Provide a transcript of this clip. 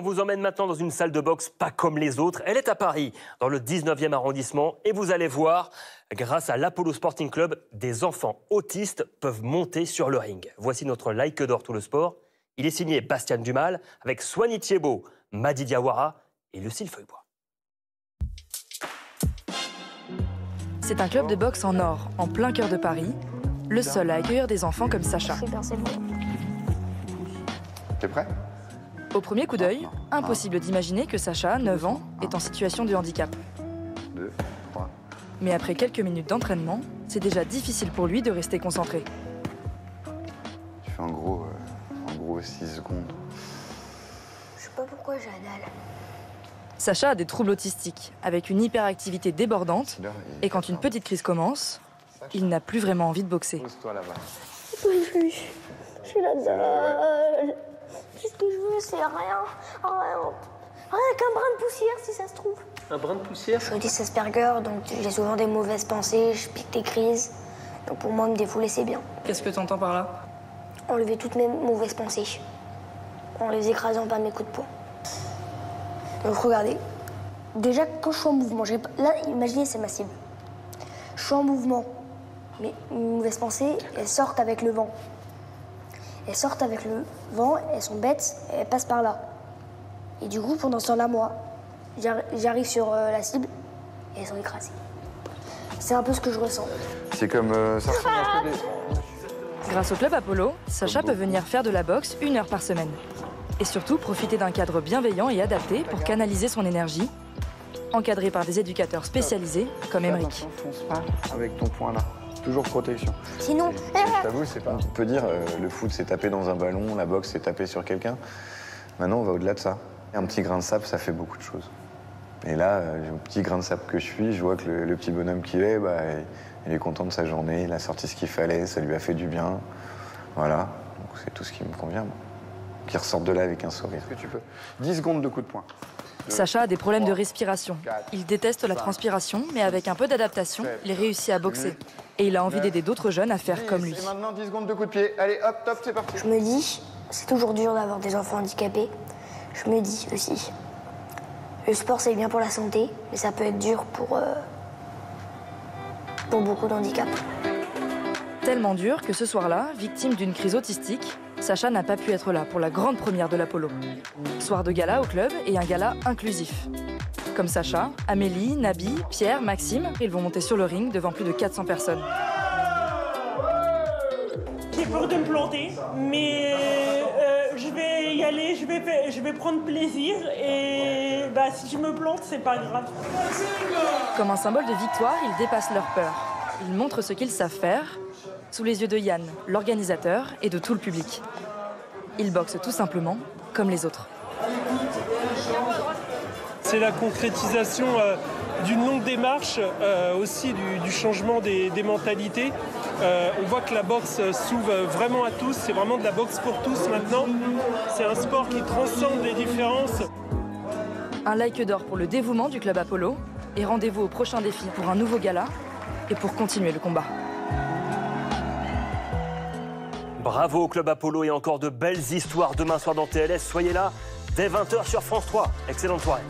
on vous emmène maintenant dans une salle de boxe pas comme les autres. Elle est à Paris, dans le 19e arrondissement. Et vous allez voir, grâce à l'Apollo Sporting Club, des enfants autistes peuvent monter sur le ring. Voici notre like d'or tout le sport. Il est signé Bastien Dumal, avec Soigny Thiebaud, Madi Diawara et Lucille Feuillebois. C'est un club de boxe en or, en plein cœur de Paris. Le seul à accueillir des enfants comme Sacha. T'es prêt? Au premier coup d'œil, impossible d'imaginer que Sacha, 9 ans, est en situation de handicap. 2, 3. Mais après quelques minutes d'entraînement, c'est déjà difficile pour lui de rester concentré. Tu fais en gros 6 secondes. Je sais pas pourquoi j'ai la dalle. Sacha a des troubles autistiques, avec une hyperactivité débordante, et quand une petite crise commence, il n'a plus vraiment envie de boxer. Pose-toi là-bas. J'ai la dalle. Tout ce que je veux, c'est rien. Rien qu'un brin de poussière, si ça se trouve. Un brin de poussière? Je suis autiste Asperger, donc j'ai souvent des mauvaises pensées, je pique des crises. Donc pour moi, me défouler, c'est bien. Qu'est-ce que tu entends par là? Enlever toutes mes mauvaises pensées, en les écrasant par mes coups de poing. Donc regardez, déjà quand je suis en mouvement, là, imaginez, c'est ma cible. Je suis en mouvement, mais mes mauvaises pensées, elles sortent avec le vent. Elles sortent avec le vent, elles sont bêtes, elles passent par là. Et du coup, pendant ce temps-là, moi, j'arrive sur la cible et elles sont écrasées. C'est un peu ce que je ressens. C'est comme ça ressemble un peu des... Grâce au club Apollo, Sacha peut venir faire de la boxe 1 heure par semaine. Et surtout profiter d'un cadre bienveillant et adapté pour canaliser son énergie, encadré par des éducateurs spécialisés comme Emeric. Fonce pas avec ton poing là. Toujours protection. Sinon... Je t'avoue, c'est pas... On peut dire, le foot c'est taper dans un ballon, la boxe c'est taper sur quelqu'un. Maintenant, on va au-delà de ça. Un petit grain de sable, ça fait beaucoup de choses. Et là, un petit grain de sable que je suis, je vois que le petit bonhomme qu'il est, il est content de sa journée, il a sorti ce qu'il fallait, ça lui a fait du bien. Voilà, donc c'est tout ce qui me convient, moi. Qu'il ressorte de là avec un sourire. Est-ce que tu peux 10 secondes de coup de poing. Sacha a des problèmes de respiration. Il déteste la transpiration, mais avec un peu d'adaptation, il réussit à boxer. Et il a envie d'aider d'autres jeunes à faire comme lui. Et maintenant, 10 secondes de coup de pied. Allez, hop, top, c'est parti. Je me dis, c'est toujours dur d'avoir des enfants handicapés. Je me dis aussi, le sport c'est bien pour la santé, mais ça peut être dur pour beaucoup d'handicaps. Tellement dur que ce soir-là, victime d'une crise autistique, Sacha n'a pas pu être là pour la grande première de l'Apollo. Soir de gala au club et un gala inclusif. Comme Sacha, Amélie, Nabi, Pierre, Maxime, ils vont monter sur le ring devant plus de 400 personnes. J'ai peur de me planter, mais je vais y aller, je vais prendre plaisir et si je me plante, c'est pas grave. Comme un symbole de victoire, ils dépassent leur peur. Ils montrent ce qu'ils savent faire, sous les yeux de Yann, l'organisateur, et de tout le public. Ils boxent tout simplement comme les autres. C'est la concrétisation d'une longue démarche, aussi du changement des mentalités. On voit que la boxe s'ouvre vraiment à tous, c'est vraiment de la boxe pour tous maintenant. C'est un sport qui transcende les différences. Un like d'or pour le dévouement du club Apollo, et rendez-vous au prochain défi pour un nouveau gala et pour continuer le combat. Bravo au club Apollo et encore de belles histoires demain soir dans TLS. Soyez là dès 20 h sur France 3. Excellente soirée.